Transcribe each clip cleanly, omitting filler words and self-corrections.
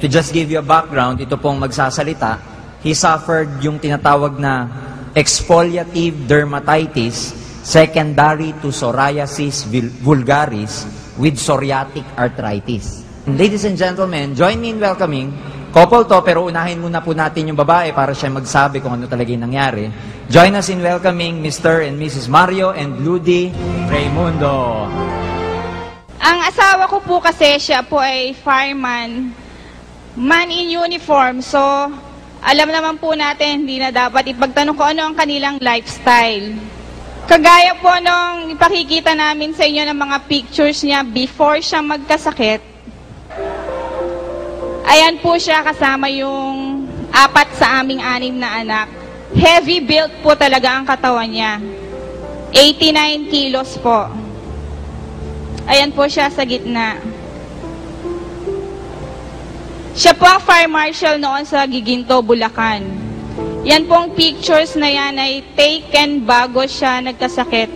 To just give you a background, ito pong magsasalita, he suffered yung tinatawag na exfoliative dermatitis secondary to psoriasis vulgaris with psoriatic arthritis. Ladies and gentlemen, join me in welcoming, couple to, pero unahin muna po natin yung babae para siya magsabi kung ano talaga yung nangyari. Join us in welcoming Mr. and Mrs. Mario and Ludy Raimundo. Ang asawa ko po kasi siya po ay fireman, man in uniform, so alam naman po natin hindi na dapat ipagtanong ko ano ang kanilang lifestyle. Kagaya po nung ipakikita namin sa inyo ng mga pictures niya before siya magkasakit, ayan po siya kasama yung 4 sa aming 6 na anak. Heavy built po talaga ang katawan niya. 89 kilos po. Ayan po siya sa gitna. Siya po ang fire marshal noon sa Giginto, Bulacan. Yan pong pictures na yan ay taken bago siya nagkasakit.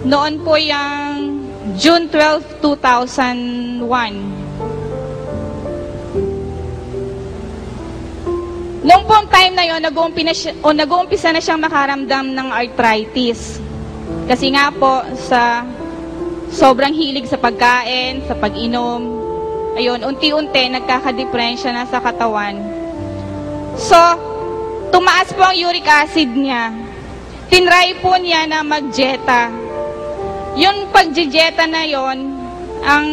Noon po yung June 12, 2001. Noong pong time na yon, nag-uumpisa na siyang makaramdam ng arthritis. Kasi nga po, sa sobrang hilig sa pagkain, sa pag-inom, ayun, unti-unti nagkakadepresya na sa katawan. So, tumaas po ang uric acid niya. Tinry po niya na mag-jeta. Yung pag-jeta na yon, ang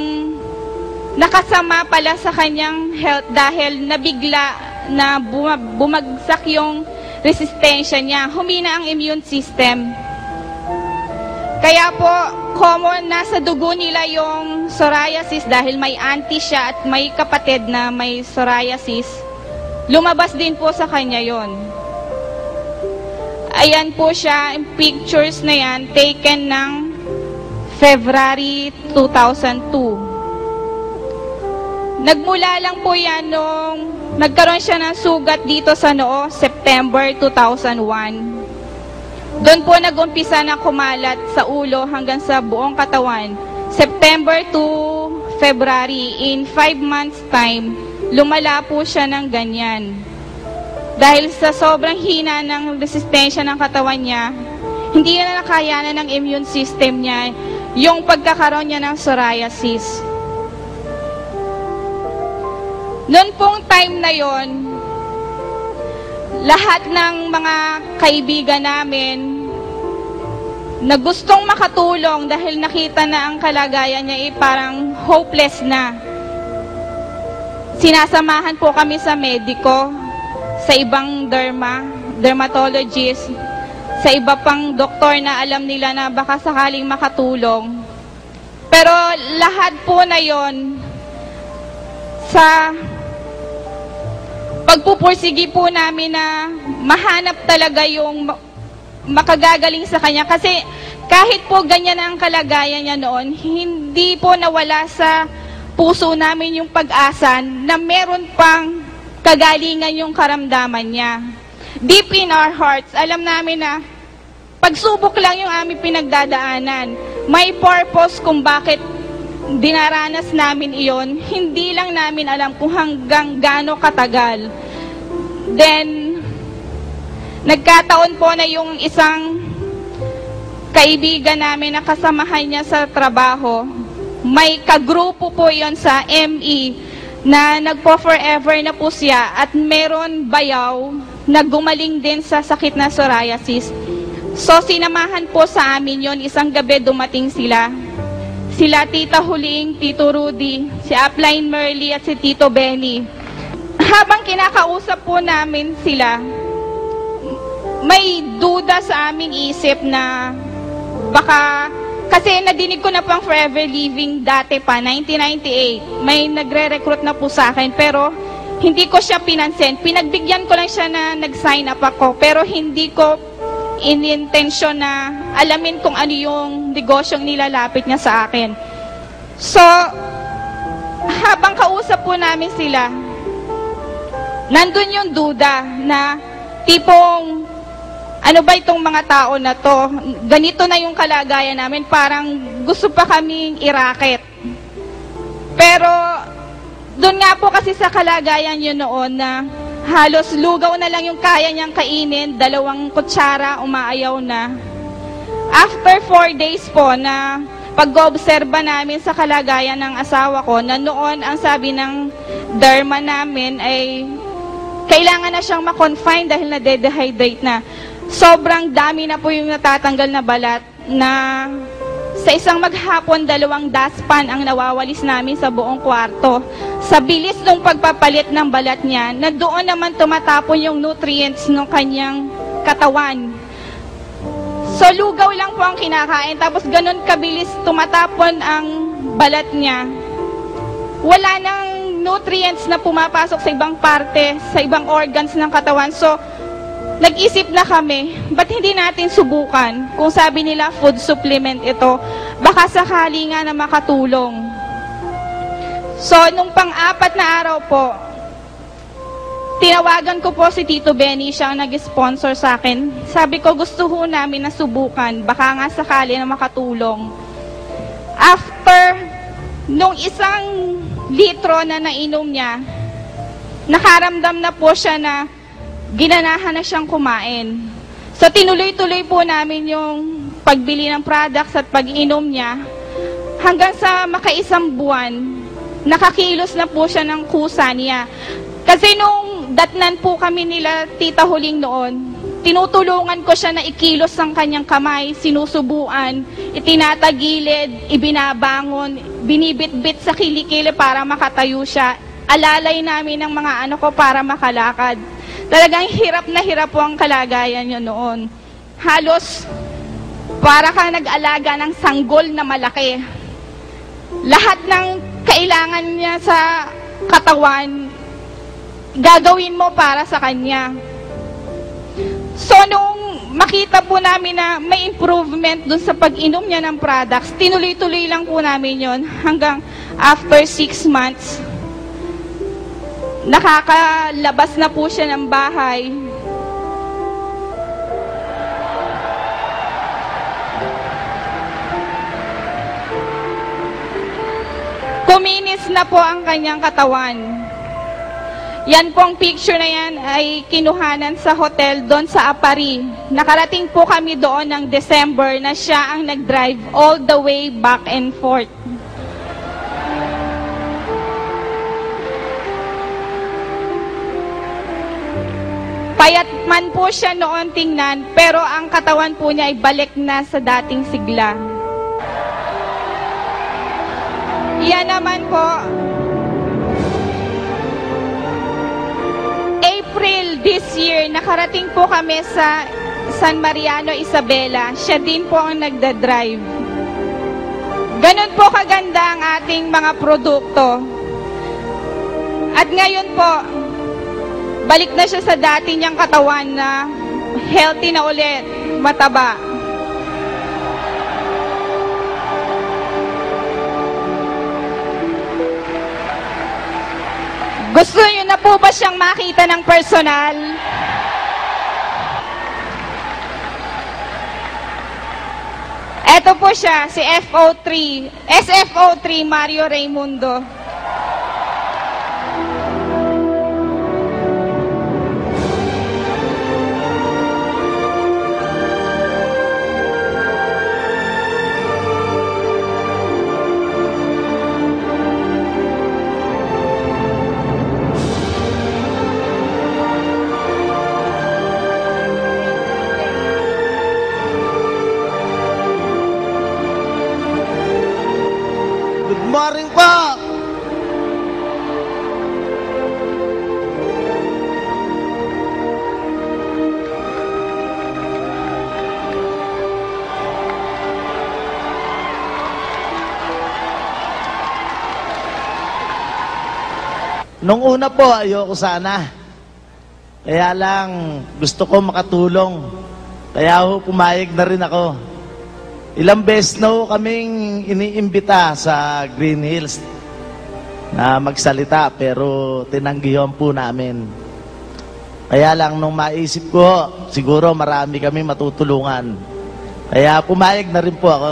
nakasama pala sa kanyang health dahil nabigla na bumagsak yung resistensya niya. Humina ang immune system. Kaya po, common na sa dugo nila yung psoriasis dahil may auntie siya at may kapatid na may psoriasis. Lumabas din po sa kanya yon. Ayan po siya, pictures na yan, taken ng February 2002. Nagmula lang po yan nung nagkaroon siya ng sugat dito sa noo, September 2001. Doon po nag-umpisa na kumalat sa ulo hanggang sa buong katawan. September to February, in 5 months time, lumala po siya ng ganyan. Dahil sa sobrang hina ng resistensya ng katawan niya, hindi na nakayanan ng immune system niya yung pagkakaroon niya ng psoriasis. Noon pong time na yon, lahat ng mga kaibigan namin na gustong makatulong dahil nakita na ang kalagayan niya ay parang hopeless na. Sinasamahan po kami sa mediko, sa ibang dermatologist, sa iba pang doktor na alam nila na baka sakaling makatulong. Pero lahat po na yon sa pagpupursigi po namin na mahanap talaga yung makagagaling sa kanya. Kasi kahit po ganyan ang kalagayan niya noon, hindi po nawala sa puso namin yung pag-asa na meron pang kagalingan yung karamdaman niya. Deep in our hearts, alam namin na pagsubok lang yung aming pinagdadaanan. May purpose kung bakit dinaranas namin iyon, hindi lang namin alam kung hanggang gaano katagal. Then, nagkataon po na yung isang kaibigan namin na kasamahan niya sa trabaho, may kagrupo po yon sa ME na nagpo-forever na po siya at meron bayaw na gumaling din sa sakit na psoriasis. So, sinamahan po sa amin yon. Isang gabi dumating sila. Sila Tita Huling, Tito Rudy, si Upline Merly at si Tito Benny. Habang kinakausap po namin sila, may duda sa aming isip na baka, kasi nadinig ko na pang Forever Living dati pa, 1998. May nagre-recruit na po sa akin, pero hindi ko siya pinansin. Pinagbigyan ko lang siya na nag-sign up ako, pero hindi ko inintensyon na alamin kung ano yung negosyong nilalapit niya sa akin. So, habang kausap po namin sila, nandun yung duda na tipong, ano ba itong mga tao na to? Ganito na yung kalagayan namin, parang gusto pa kaming irakit. Pero, Doon nga po kasi sa kalagayan yun noon na halos lugaw na lang yung kaya niyang kainin, 2 kutsara, umaayaw na. After 4 days po na pag-obserba namin sa kalagayan ng asawa ko, na noon ang sabi ng derma namin ay kailangan na siyang ma-confine dahil na-dehydrate na. Sobrang dami na po yung natatanggal na balat na sa isang maghapon, 2 dustpan ang nawawalis namin sa buong kwarto. Sa bilis ng pagpapalit ng balat niya, na doon naman tumatapon yung nutrients ng kanyang katawan. So, lugaw lang po ang kinakain, tapos ganun kabilis tumatapon ang balat niya. Wala nang nutrients na pumapasok sa ibang parte, sa ibang organs ng katawan. So, nag-isip na kami, ba't hindi natin subukan? Kung sabi nila food supplement ito, baka sakali nga na makatulong. So, nung pang-4 na araw po, tinawagan ko po si Tito Benny, siya ang nag-sponsor sa akin. Sabi ko, gusto ho namin na subukan, baka nga sakali na makatulong. After nung 1 litro na nainom niya, nakaramdam na po siya na ginanahan na siyang kumain. So, tinuloy-tuloy po namin yung pagbili ng products at pag-inom niya. Hanggang sa maka-1 buwan, nakakilos na po siya ng kusa niya. Kasi nung datnan po kami nila Tita Huling noon, tinutulungan ko siya na ikilos ang kanyang kamay, sinusubuan, itinatagilid, ibinabangon, binibit-bit sa kilikili para makatayo siya. Alalay namin ng mga ano ko para makalakad. Talagang hirap na hirap po ang kalagayan niyo noon. Halos para ka nag-alaga ng sanggol na malaki. Lahat ng kailangan niya sa katawan, gagawin mo para sa kanya. So, nung makita po namin na may improvement dun sa pag-inom niya ng products, tinuloy-tuloy lang po namin yon hanggang after 6 months. Nakakalabas na po siya ng bahay. Kuminis na po ang kanyang katawan. Yan pong picture na yan ay kinuhanan sa hotel doon sa Apari. Nakarating po kami doon ng December na siya ang nag-drive all the way back and forth. Payat man po siya noon tingnan, pero ang katawan po niya ay balik na sa dating sigla. Yan naman po, April this year, nakarating po kami sa San Mariano, Isabela. Siya din po ang nagdadrive. Ganun po kaganda ang ating mga produkto. At ngayon po, balik na siya sa dati niyang katawan na healthy na ulit, mataba. Gusto niyo na po ba siyang makita ng personal? Ito po siya, si SFO3 Mario Raimundo. Good morning po! Nung una po, ayoko sana. Kaya lang, gusto ko makatulong. Kaya ho, pumayag na rin ako. Ilang beses na ho kaming iniimbita sa Green Hills na magsalita, pero tinanggihan po namin. Kaya lang, nung maisip ko, siguro marami kami matutulungan. Kaya pumayag na rin po ako.